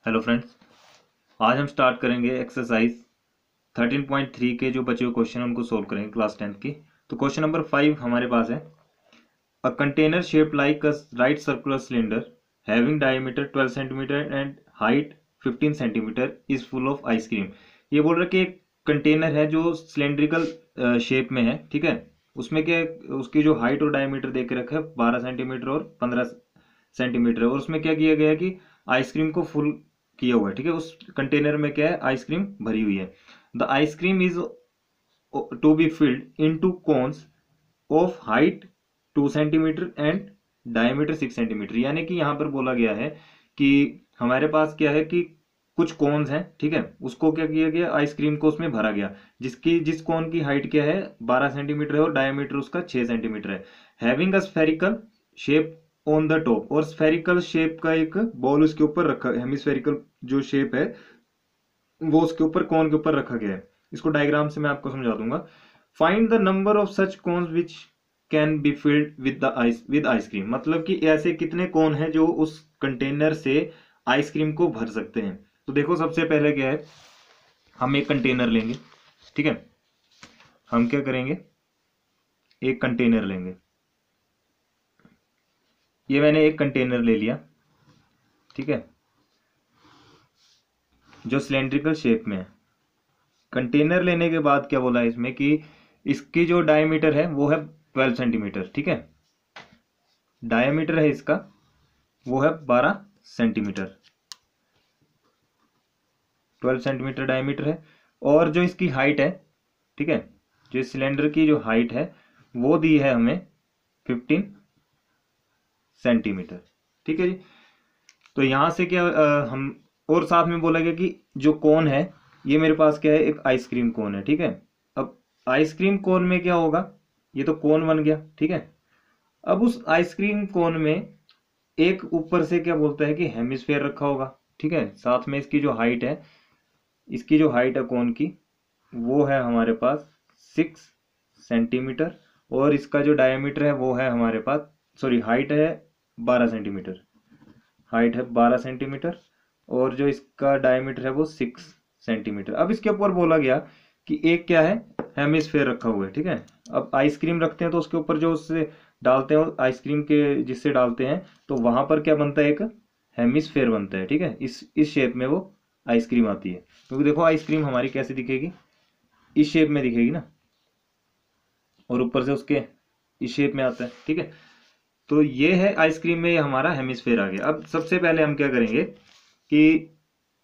Hello friends, आज हम start करेंगे एक्सरसाइज 13.3 के जो बचे हुए क्वेश्चन उनको सोल्व करेंगे क्लास 10th की। तो क्वेश्चन नंबर 5 हमारे पास है। A container shape like a right circular cylinder having diameter 12 centimetre and height 15 centimetre is full of ice cream. ये बोल रहा है कि एक कंटेनर है जो सिलेंड्रिकल शेप में है, ठीक है। उसमें क्या है, उसकी जो हाइट और डायमीटर दे के रखा है 12 सेंटीमीटर और 15 सेंटीमीटर है, और उसमें क्या किया गया है कि आइसक्रीम को फुल किया हुआ है, ठीक है। उस कंटेनर में क्या है, आइसक्रीम भरी हुई है। The ice cream is to be filled into cones of height 2 centimetre and diameter 6 centimetre. यानी कि यहाँ पर बोला गया है कि हमारे पास क्या है कि कुछ कोन्स हैं, ठीक है। उसको क्या किया गया, आइसक्रीम को उसमें भरा गया, जिस कोन की हाइट क्या है 12 सेंटीमीटर है और डायमीटर उसका 6 सेंटीमीटर है। Having a spherical shape on the top, और स्फेरिकल शेप का एक बॉल उसके ऊपर रखा, हेमिस्फेरिकल जो शेप है वो उसके ऊपर, कोन के ऊपर रखा गया है। इसको डायग्राम से मैं आपको समझा दूंगा। Find the number of such cones which can be filled with ice cream. मतलब कि ऐसे कितने कोन हैं जो उस कंटेनर से आइसक्रीम को भर सकते हैं। तो देखो, सबसे पहले क्या है, हम एक कंटेनर लेंगे, ठीक है। हम क्या करेंगे, एक कंटेनर लेंगे। ये मैंने एक कंटेनर ले लिया, ठीक है, जो सिलेंड्रिकल शेप में है। कंटेनर लेने के बाद क्या बोला है इसमें कि इसकी जो डायमीटर है वो है 12 सेंटीमीटर, ठीक है। डायमीटर है इसका वो है 12 सेंटीमीटर, 12 सेंटीमीटर डायमीटर है। और जो इसकी हाइट है, ठीक है, जो इस सिलेंडर की जो हाइट है वो दी है हमें 15 सेंटीमीटर, ठीक है जी। तो यहां से क्या हम, और साथ में बोला गया कि जो कोन है, ये मेरे पास क्या है, एक आइसक्रीम कोन है, ठीक है। अब आइसक्रीम कोन में क्या होगा, ये तो कोन बन गया, ठीक है। अब उस आइसक्रीम कोन में एक ऊपर से क्या बोलता है कि हेमिस्फेयर रखा होगा, ठीक है। साथ में इसकी जो हाइट है, इसकी जो हाइट है कोन की वो है हमारे पास 6 सेंटीमीटर, और इसका जो डायमीटर है वो है हमारे पास, सॉरी, हाइट है 12 सेंटीमीटर, हाइट है 12 सेंटीमीटर, और जो इसका डायमीटर है वो 6 सेंटीमीटर। अब इसके ऊपर बोला गया कि एक क्या है, हेमिस्फेयर रखा हुआ है, ठीक है। अब आइसक्रीम रखते हैं तो उसके ऊपर जो उससे डालते हैं, आइसक्रीम के जिससे डालते हैं, तो वहां पर क्या बनता है, एक हेमिस्फेयर बनता है, ठीक है। इस शेप में वो आइसक्रीम आती है। क्योंकि देखो, आइसक्रीम हमारी कैसे दिखेगी, इस शेप में दिखेगी ना, और ऊपर से उसके इस शेप में आता है, ठीक है। तो ये है आइसक्रीम में, ये हमारा हेमिस्फेयर आ गया। अब सबसे पहले हम क्या करेंगे कि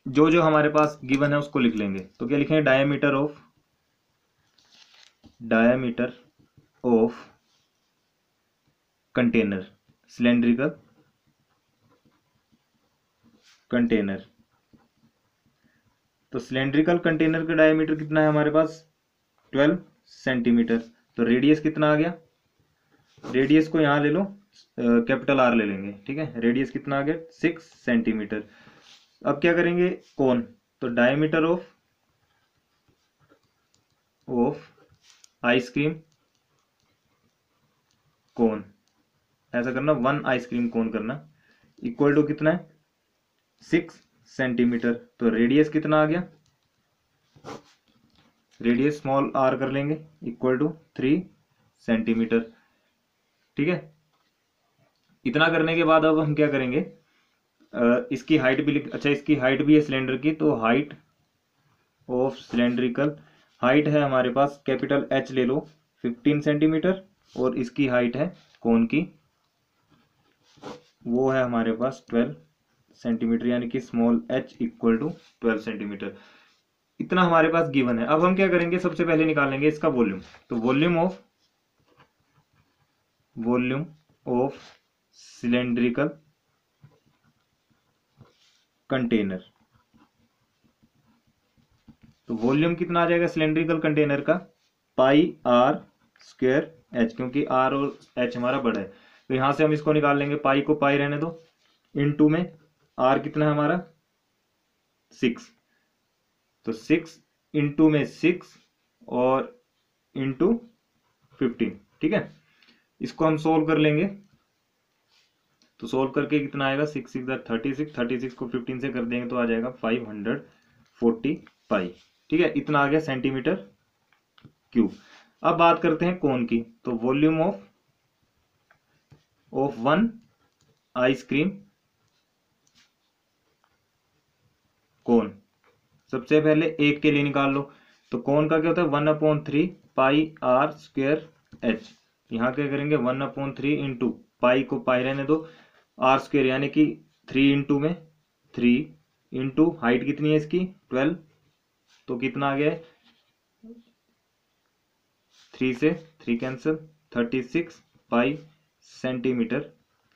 जो जो हमारे पास गिवन है उसको लिख लेंगे। तो क्या लिखेंगे, diameter of container, cylindrical container. तो सिलेंड्रिकल कंटेनर का डायमीटर कितना है हमारे पास, 12 सेंटीमीटर। तो रेडियस कितना आ गया, रेडियस को यहाँ ले लो, कैपिटल आर ले लेंगे, ठीक है। रेडियस कितना आ गया, 6 सेंटीमीटर। अब क्या करेंगे, कोन, तो डायमीटर ऑफ आइसक्रीम कोन, ऐसा करना, 1 आइसक्रीम कोन करना, इक्वल टू कितना है, 6 सेंटीमीटर। तो रेडियस कितना आ गया, रेडियस स्मॉल आर कर लेंगे, इक्वल टू 3 सेंटीमीटर, ठीक है। इतना करने के बाद अब हम क्या करेंगे, इसकी हाइट भी अच्छा, इसकी हाइट भी है सिलेंडर की, तो हाइट ऑफ सिलेंड्रिकल, हाइट है हमारे पास, कैपिटल एच ले लो, 15 सेंटीमीटर, और इसकी हाइट है कोन की, वो है हमारे पास 12 सेंटीमीटर, यानी कि small H equal to 12 centimetre. इतना हमारे पास गिवन है। अब हम क्या करेंगे, सबसे पहले निकालेंगे इसका वॉल्यूम। तो वॉल्यूम ऑफ सिलेंड्रिकल कंटेनर। तो वॉल्यूम कितना आ जाएगा सिलेंड्रिकल कंटेनर का, पाई आर स्क्वायर एच, क्योंकि आर और एच हमारा बड़ा है। तो यहां से हम इसको निकाल लेंगे, पाई को पाई रहने दो, इनटू में आर कितना है हमारा 6, तो 6 इंटू में 6 और इंटू 15, ठीक है। इसको हम सोल्व कर लेंगे। तो सोल्व करके कितना आएगा, 6 6 36, 36 को 15 से कर देंगे तो आ जाएगा 540 पाई। ठीक है, इतना आ गया सेंटीमीटर क्यूब। अब बात करते हैं कोन की। तो वॉल्यूम ऑफ वन आइसक्रीम कोन, सबसे पहले एक के लिए निकाल लो। तो कोन का क्या होता है, 1/3 पाई आर स्क्वेयर एच। यहाँ क्या करेंगे, 1/3 इंटू पाई को पाई रहने दो, आर स्क्वेयर यानी कि 3 इंटू में 3 इंटू हाइट कितनी है इसकी 12, तो कितना आ गया है 3 से 3 कैंसिल 36 पाई सेंटीमीटर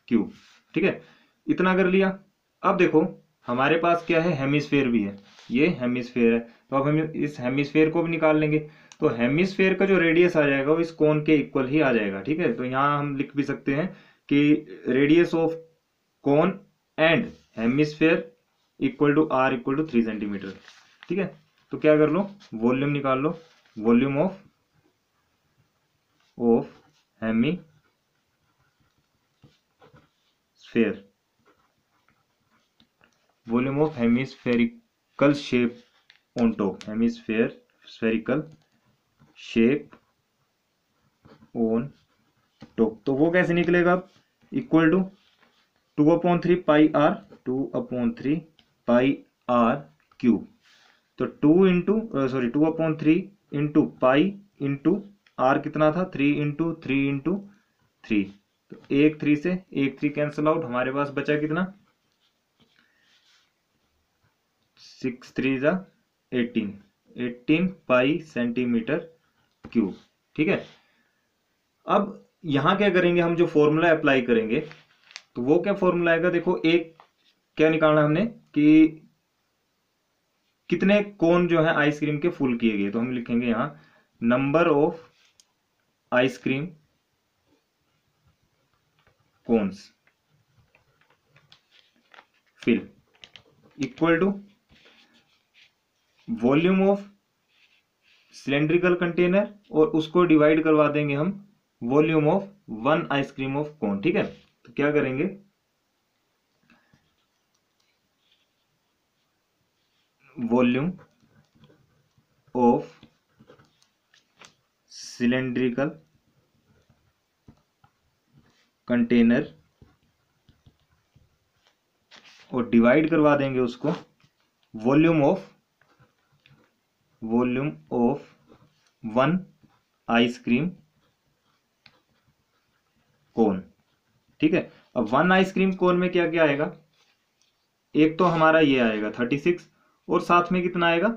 क्यूब। ठीक है, इतना कर लिया। अब देखो हमारे पास क्या है, हेमिस्फेयर भी है, ये हेमिस्फेयर है, तो अब हम इस हेमिस्फेयर को भी निकाल लेंगे। तो हेमिस्फेयर का जो रेडियस आ जाएगा वो इस कोन के इक्वल ही आ जाएगा। ठीक है, तो यहाँ हम लिख भी सकते हैं कि radius of cone and hemisphere equal to are equal to 3 centimetre. ठीक है, तो क्या कर लो, वॉल्यूम निकाल लो, volume of hemisphere, volume of hemispherical shape on top, hemisphere spherical shape on top, तो वो कैसे निकलेगा, equal to 2/3 pi r, 2/3 pi r cube. तो 2/3 इंटू पाई इंटू आर कितना था 3 इंटू 3 इंटू 3, तो 1 3 से 1 3 कैंसिल आउट, हमारे पास बचा कितना 6 3 18 पाई सेंटीमीटर क्यूब। ठीक है, अब यहां क्या करेंगे, हम जो फॉर्मूला अप्लाई करेंगे तो वो क्या फॉर्मूला आएगा, देखो एक क्या निकालना हमने कि कितने कोन जो है आइसक्रीम के फुल किए गए, तो हम लिखेंगे यहां number of ice cream cones fill equal to volume of cylindrical container, और उसको डिवाइड करवा देंगे हम volume of one ice cream of cone. ठीक है, तो क्या करेंगे, वॉल्यूम ऑफ सिलेंड्रिकल कंटेनर और डिवाइड करवा देंगे उसको volume of one ice cream cone. ठीक है, अब वन आइसक्रीम कोन में क्या क्या आएगा, एक तो हमारा ये आएगा 36 और साथ में कितना आएगा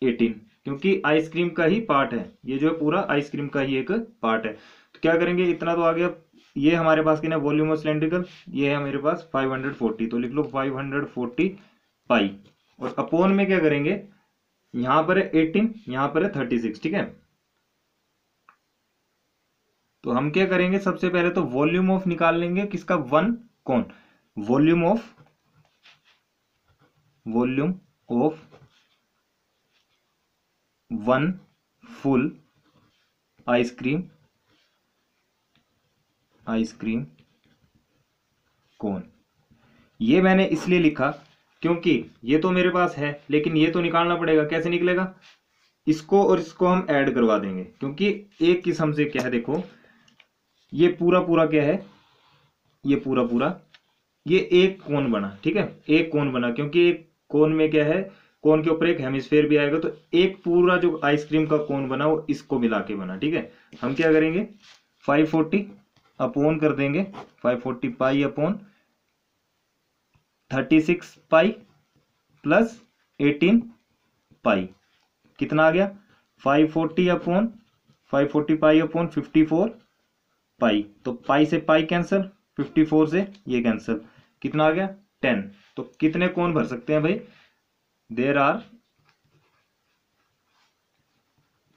18, क्योंकि आइसक्रीम का ही पार्ट है ये, जो है पूरा आइसक्रीम का ही एक पार्ट है। तो क्या करेंगे, इतना तो आ गया, ये हमारे पास कितना वॉल्यूम ऑफ सिलेंड्रिकल, ये है मेरे पास 540, तो लिख लो 540 पाई, और अपोन में क्या करेंगे, यहां पर है 18 यहां पर है 36। ठीक है, तो हम क्या करेंगे, सबसे पहले तो वॉल्यूम ऑफ निकाल लेंगे किसका, वन कौन, volume of one full ice cream cone. ये मैंने इसलिए लिखा क्योंकि ये तो मेरे पास है, लेकिन ये तो निकालना पड़ेगा, कैसे निकलेगा, इसको और इसको हम ऐड करवा देंगे, क्योंकि एक किस्म से क्या है, देखो ये पूरा पूरा क्या है, ये पूरा पूरा ये एक कोन बना। ठीक है, एक कोन बना, क्योंकि एक कोन में क्या है, कोन के ऊपर एक हेमिस्फेयर भी आएगा, तो एक पूरा जो आइसक्रीम का कोन बना वो इसको मिला के बना। ठीक है, हम क्या करेंगे 540 अपोन कर देंगे, 540 पाई अपोन 36 पाई प्लस 18 पाई, कितना आ गया 540 पाई अपोन 54 पाई, तो पाई से पाई कैंसिल, 54 से ये कैंसिल, कितना आ गया 10। तो कितने कोन भर सकते हैं भाई, there are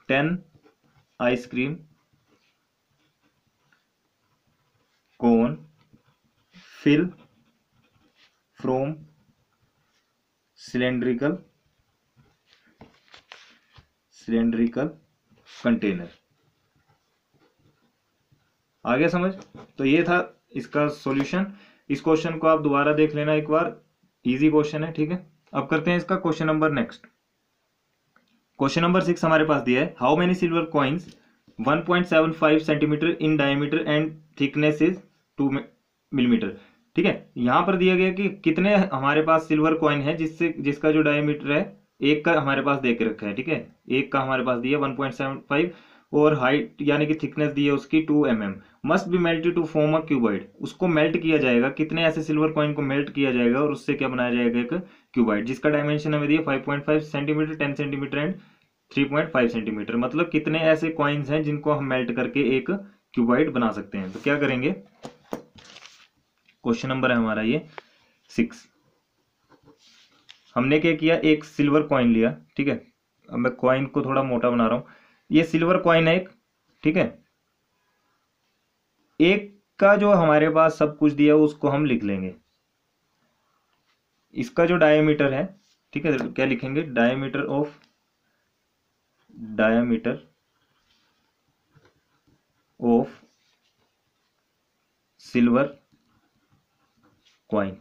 10 ice cream cone fill from cylindrical container. आ गया समझ, तो ये था इसका सॉल्यूशन। इस क्वेश्चन को आप दोबारा देख लेना एक बार, इजी क्वेश्चन है, ठीक है। अब करते हैं इसका question number next. Question number 6 हमारे पास दिया है, how many silver coins 1.75 centimetre in diameter and thickness is 2 millimetre. ठीक है, यहां पर दिया गया कि कितने हमारे पास सिल्वर कॉइन है जिसका जो डायमीटर है एक का हमारे पास दे के रखा है, ठीक है, एक का हमारे पास दिया 1.75 और हाइट यानी कि थिकनेस दी है उसकी 2 mm, must be melted to form a cuboid. उसको मेल्ट किया जाएगा, कितने ऐसे सिल्वर कॉइन को मेल्ट किया जाएगा और उससे क्या बनाया जाएगा, एक क्यूबॉइड, जिसका डायमेंशन हमें दिया 5.5 सेंटीमीटर, 10 सेंटीमीटर एंड 3.5 सेंटीमीटर। मतलब कितने ऐसे कॉइन्स हैं जिनको हम मेल्ट करके एक क्यूबॉइड बना सकते हैं। तो क्या करेंगे, क्वेश्चन नंबर है हमारा ये 6। हमने क्या किया, एक सिल्वर कॉइन लिया, ठीक है। अब मैं कॉइन को थोड़ा मोटा बना रहा हूं, ये सिल्वर कॉइन है एक, ठीक है। एक का जो हमारे पास सब कुछ दिया उसको हम लिख लेंगे, इसका जो डायमीटर है, ठीक है, क्या लिखेंगे, डायमीटर ऑफ सिल्वर कॉइन,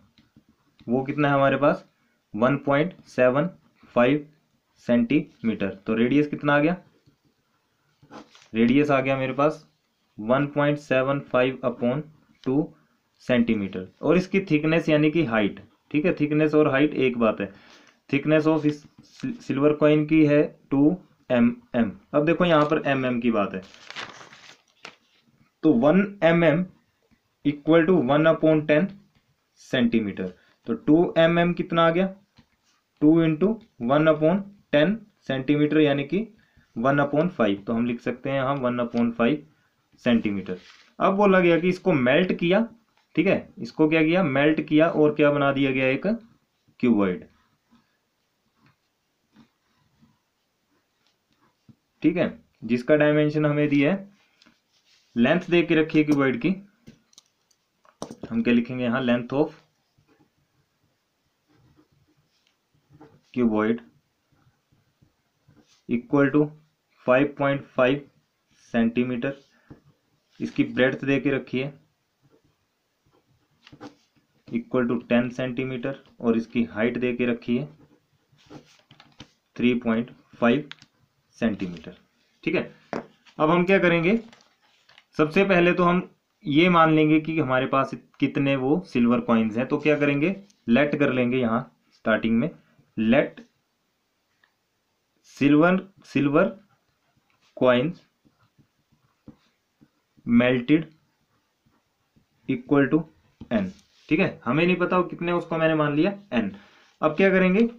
वो कितना है हमारे पास 1.75 सेंटीमीटर। तो रेडियस कितना आ गया, रेडियस आ गया मेरे पास 1.75/2 सेंटीमीटर। और इसकी थिकनेस यानी कि हाइट, ठीक है, थिकनेस और हाइट एक बात है, थिकनेस ऑफ इस सिल्वर कॉइन की है 2 mm। अब देखो यहां पर mm की बात है, तो 1 mm इक्वल टू 1/10 सेंटीमीटर। तो 2 mm कितना आ गया, 2 इंटू 1/10 सेंटीमीटर यानी कि 1/5। तो हम लिख सकते हैं यहाँ 1/5 सेंटीमीटर। अब बोला गया कि इसको मेल्ट किया, ठीक है, इसको क्या किया, मेल्ट किया और क्या बना दिया गया, एक क्यूबॉइड, ठीक है, जिसका डायमेंशन हमें दिया है, लेंथ दे के रखी है क्यूबॉइड की, हम क्या लिखेंगे यहाँ, length of cuboid equal to 5.5 centimetre. इसकी ब्रेड्थ दे के रखी है इक्वल टू 10 सेंटीमीटर और इसकी हाइट दे के रखी है 3.5 सेंटीमीटर, ठीक है। अब हम क्या करेंगे, सबसे पहले तो हम ये मान लेंगे कि हमारे पास कितने वो सिल्वर कॉइन्स हैं। तो क्या करेंगे, लेट कर लेंगे यहाँ स्टार्टिंग में, let silver coins melted equal to n, ठीक है, हमें नहीं पता वो कितने, उसको मैंने मान लिया n। अब क्या करेंगे,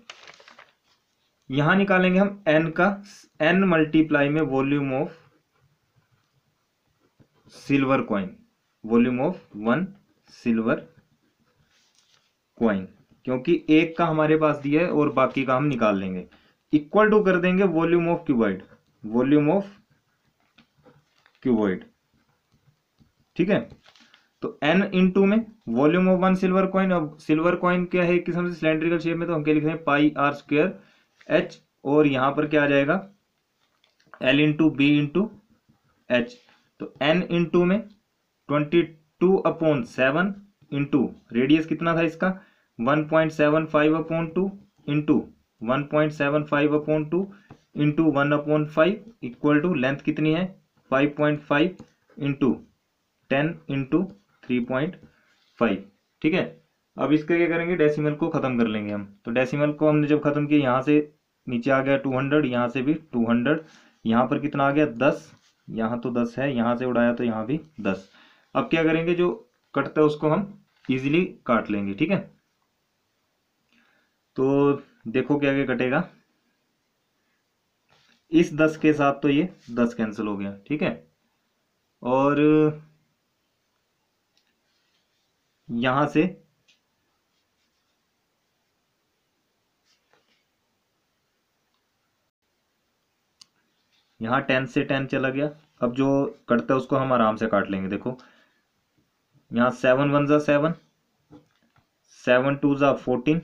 यहां निकालेंगे हम n का, n मल्टीप्लाई में volume of silver coin, volume of 1 silver coin, क्योंकि एक का हमारे पास दिया है और बाकी का हम निकाल लेंगे, इक्वल टू कर देंगे volume of cuboid, volume of cuboid, ठीक है। तो n इंटू में वॉल्यूम ऑफ 1 सिल्वर कॉइन। अब सिल्वर कॉइन क्या है, एक किस्म से सिलेंड्रिकल शेप में, तो हम क्या लिख रहे हैं, πr² h, और यहां पर क्या आ जाएगा, l into B into H. तो n इंटू में 22/7 इंटू रेडियस कितना था इसका 1.75/2 into 1.75/2 into 1/5 equal to length कितनी है 5.5 इंटू 10 इंटू 3.5, ठीक है। अब इसका क्या करेंगे, डेसिमल को खत्म कर लेंगे हम। तो डेसिमल को हमने जब खत्म किया, यहाँ से नीचे आ गया 200, यहाँ से भी 200, यहाँ पर कितना आ गया 10, यहाँ तो 10 है, यहाँ से उड़ाया तो यहाँ भी 10। अब क्या करेंगे, जो कटता है उसको हम इजीली काट लेंगे, ठीक है। तो देखो क्या क्या कटेगा, इस 10 के साथ तो ये 10 कैंसिल हो गया, ठीक है। और यहां से यहाँ 10 से 10 चला गया। अब जो कटता है उसको हम आराम से काट लेंगे। देखो यहाँ 7 1 जा 7, 7 2 जा 14,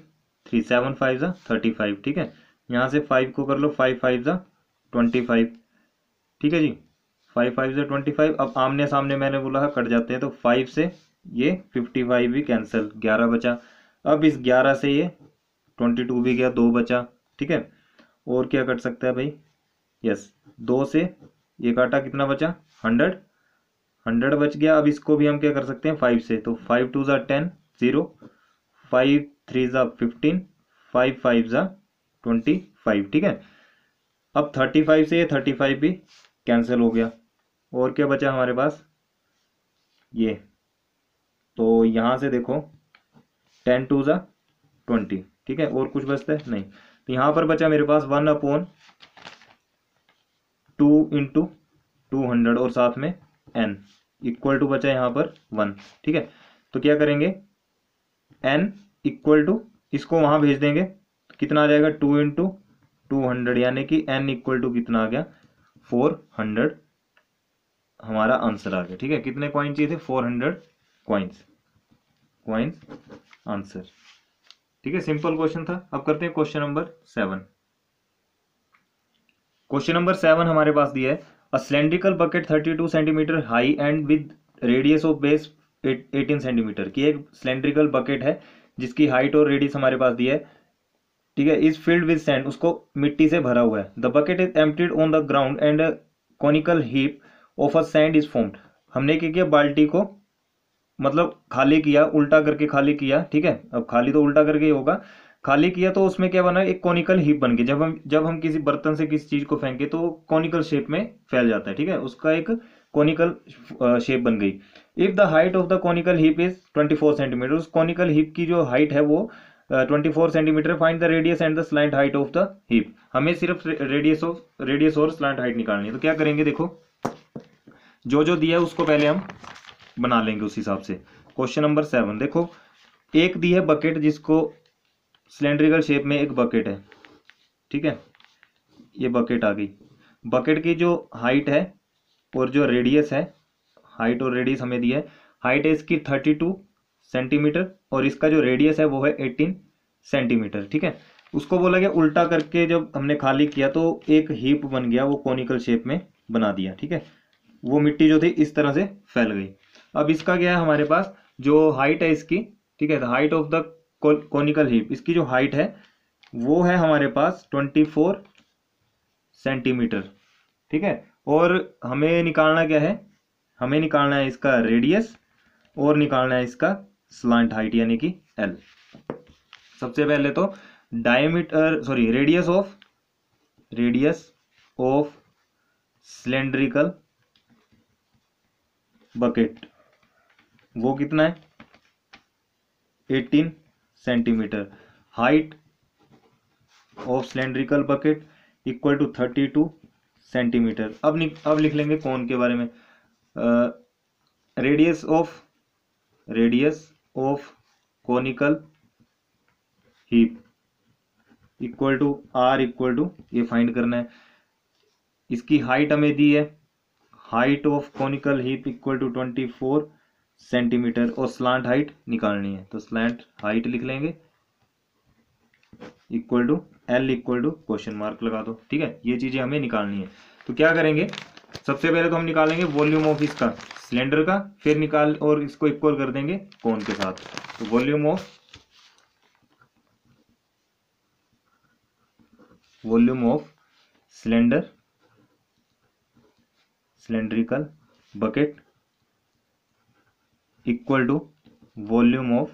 3 7 5 जा 35, ठीक है। यहाँ से 5 को कर लो, 5 5 जा 25, ठीक है जी, 5 5 जा 25। अब आमने सामने मैंने बोला कट जाते हैं, तो 5 से ये 55 भी कैंसिल, 11 बचा। अब इस 11 से ये 22 भी गया, 2 बचा। ठीक है, और क्या कट सकता है भाई, यस 2 से ये काटा, कितना बचा 100, 100 बच गया। अब इसको भी हम क्या कर सकते हैं 5 से, तो 5 2 ज़ा 10, 0, 5 3 ज़ा 15, 5 5 ज़ा 25। ठीक है, अब 35 से ये 35 भी कैंसिल हो गया, और क्या बचा हमारे पास ये, तो यहाँ से देखो 10 2 ज़ा 20। ठीक है, और कुछ बचता है नहीं, तो यहाँ पर बचा मेरे पास 1/2 इंटू 200 और साथ में n इक्वल टू बचा यहाँ पर 1। ठीक है, तो क्या करेंगे n इक्वल टू, इसको वहां भेज देंगे तो कितना आ जाएगा 2 इंटू 200, यानी कि n इक्वल टू कितना आ गया 400, हमारा आंसर आ गया। ठीक है, कितने कॉइन चाहिए थे 400 कॉइन्स, आंसर। ठीक है, सिंपल क्वेश्चन था। अब करते हैं क्वेश्चन नंबर 7। क्वेश्चन नंबर 7 हमारे पास दिया है, a cylindrical bucket 32 centimetre high and with radius of base 18 centimetre की एक सिलेंड्रिकल बकेट है जिसकी हाइट और रेडियस हमारे पास दिया है। ठीक है, इज फिल्ड विद सैंड, उसको मिट्टी से भरा हुआ है। The bucket is emptied on the ground and conical heap of a sand is formed. हमने क्या किया, बाल्टी को मतलब खाली किया, उल्टा करके खाली किया। ठीक है, अब खाली तो उल्टा करके ही होगा, खाली किया तो उसमें क्या बना, एक कॉनिकल हीप बन गई। जब हम किसी बर्तन से किसी चीज को फेंके तो कॉनिकल शेप में फैल जाता है। ठीक है, उसका एक कॉनिकल शेप बन गई। If the height of the conical heap is 24 centimetre, उस कॉनिकल हीप की जो हाइट है वो 24 centimetre. Find the radius and the slant height of the heap. हमें सिर्फ रेडियस और स्लैंट हाइट निकालनी है। तो क्या करेंगे, देखो जो जो दिया है उसको पहले हम बना लेंगे उस हिसाब से। क्वेश्चन नंबर 7 देखो, एक दी है बकेट जिसको सिलेंड्रिकल शेप में एक बकेट है। ठीक है, ये बकेट आ गई। बकेट की जो हाइट है और जो रेडियस है, हाइट और रेडियस हमें दिया है। हाइट है इसकी 32 सेंटीमीटर और इसका जो रेडियस है वो है 18 सेंटीमीटर। ठीक है, उसको बोला गया उल्टा करके जब हमने खाली किया तो एक हीप बन गया, वो कॉनिकल शेप में बना दिया। ठीक है, वो मिट्टी जो थी इस तरह से फैल गई। अब इसका क्या है हमारे पास, जो हाइट है इसकी, ठीक है, the height of the conical heap, इसकी जो हाइट है वो है हमारे पास 24 सेंटीमीटर। ठीक है, और हमें निकालना क्या है, हमें निकालना है इसका रेडियस और निकालना है इसका स्लांट हाइट यानी कि एल। सबसे पहले तो रेडियस ऑफ सिलेंड्रिकल बकेट वो कितना है 18 centimetre. Height of cylindrical bucket equal to 32 centimetre. अब लिख लेंगे कौन के बारे में, radius of conical heap equal to are equal to, ये फाइंड करना है। इसकी हाइट हमें दी है, height of conical heap equal to 24 centimetre और स्लांट हाइट निकालनी है। तो स्लांट हाइट लिख लेंगे equal to L equal to question mark लगा दो। ठीक है, ये चीजें हमें निकालनी है। तो क्या करेंगे, सबसे पहले तो हम निकालेंगे वॉल्यूम ऑफ इसका सिलेंडर का, फिर निकाल और इसको इक्वल कर देंगे कोन के साथ। तो volume of cylindrical bucket equal to volume of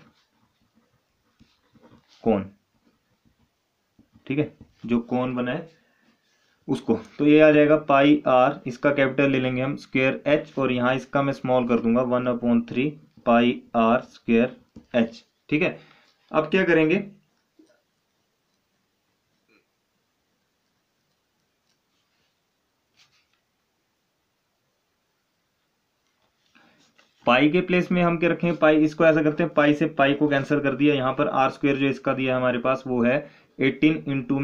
cone. ठीक है, जो कोन बना है उसको, तो ये आ जाएगा पाई आर, इसका कैपिटल ले लेंगे हम स्क्वायर एच, और यहाँ इसका मैं स्मॉल कर दूंगा 1/3 पाई आर स्क्वायर एच। ठीक है, अब क्या करेंगे, पाई के प्लेस में हम क्या रखेंगे, पाई, इसको ऐसा करते हैं पाई से पाई को कैंसिल कर दिया। यहाँ पर आर स्क्वायर जो इसका दिया है हमारे पास वो है 18 इंटू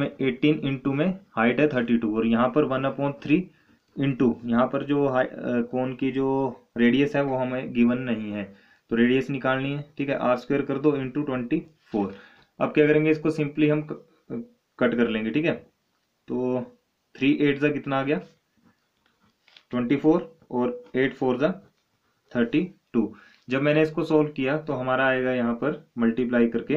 में हाइट है 32, और यहाँ पर 1/3 इंटू यहाँ पर जो कोन की जो रेडियस है वो हमें गिवन नहीं है, तो रेडियस निकालनी है। ठीक है, आर स्क्वायर कर दो इंटू 24। अब क्या करेंगे, इसको सिंपली हम कट कर लेंगे। ठीक है, तो 3 8 ज़ा कितना आ गया 24 और 8 4 ज़ा 32। जब मैंने इसको सोल्व किया तो हमारा आएगा यहाँ पर मल्टीप्लाई करके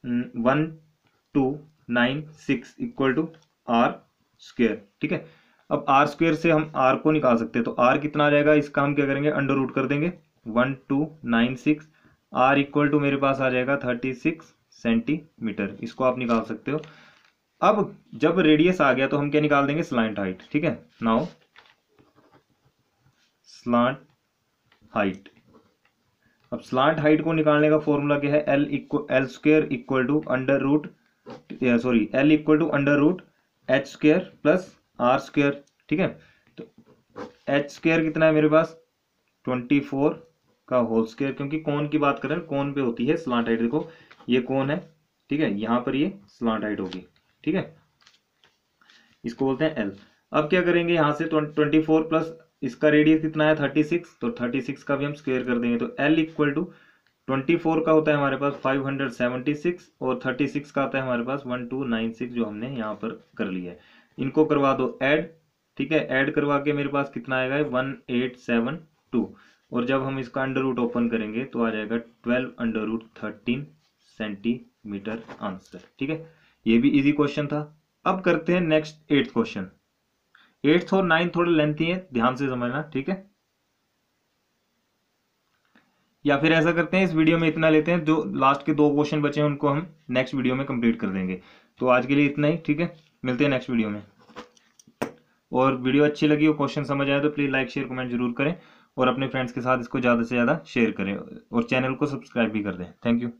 1296 इक्वल टू आर स्क्वेयर। ठीक है, अब आर स्क्वेयर से हम आर को निकाल सकते हैं, तो आर कितना आ जाएगा, इसका हम क्या करेंगे, अंडर रूट कर देंगे। 1296 आर इक्वल टू मेरे पास आ जाएगा 36 सेंटीमीटर, इसको आप निकाल सकते हो। अब जब रेडियस आ गया तो हम क्या निकाल देंगे, स्लांट हाइट। ठीक है, नाउ स्लांट हाइट। अब स्लांट हाइट को निकालने का फॉर्मूला क्या है, L square equal to under root L equal to under root H square plus R square. ठीक है, तो एच स्क्वेयर कितना है मेरे पास 24 का होल स्क्वेयर, क्योंकि कोन की बात करें, कोन पे होती है स्लांट हाइट। देखो ये कोन है, ठीक है, यहाँ पर ये स्लांट हाइट होगी। ठीक है, इसको बोलते हैं एल। अब क्या करेंगे, यहाँ से 24 प्लस इसका रेडियस कितना है 36, तो 36 का भी हम स्क्वायर कर देंगे। तो एल इक्वल टू 24 का होता है हमारे पास 576 और 36 का आता है हमारे पास 1296, जो हमने यहाँ पर कर लिया है। इनको करवा दो ऐड। ठीक है, ऐड करवा के मेरे पास कितना आएगा 1872, और जब हम इसका अंडर रूट ओपन करेंगे तो आ जाएगा 12 अंडर रूट 13 सेंटीमीटर आंसर। ठीक है, ये भी इजी क्वेश्चन था। अब करते हैं नेक्स्ट 8th क्वेश्चन। 8th और 9th थोड़े लेंथी है, ध्यान से समझना। ठीक है, या फिर ऐसा करते हैं, इस वीडियो में इतना लेते हैं, जो लास्ट के 2 क्वेश्चन बचे हैं उनको हम नेक्स्ट वीडियो में कंप्लीट कर देंगे। तो आज के लिए इतना ही। ठीक है, मिलते हैं नेक्स्ट वीडियो में। और वीडियो अच्छी लगी हो, क्वेश्चन समझ आए तो प्लीज लाइक शेयर कमेंट जरूर करें, और अपने फ्रेंड्स के साथ इसको ज़्यादा से ज़्यादा शेयर करें, और चैनल को सब्सक्राइब भी कर दें। Thank you.